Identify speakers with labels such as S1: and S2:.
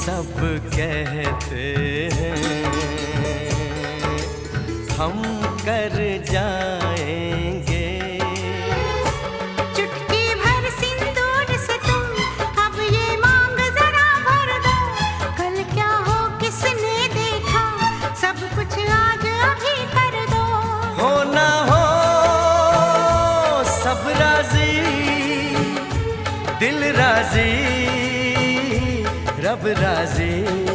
S1: सब कहते हैं हम कर जाएंगे।
S2: चुटकी भर सिंदूर से तुम अब ये मांग जरा भर दो। कल क्या हो किसने देखा, सब कुछ आज अभी कर दो।
S1: हो ना हो सब राजी, दिल राजी, रब राजी।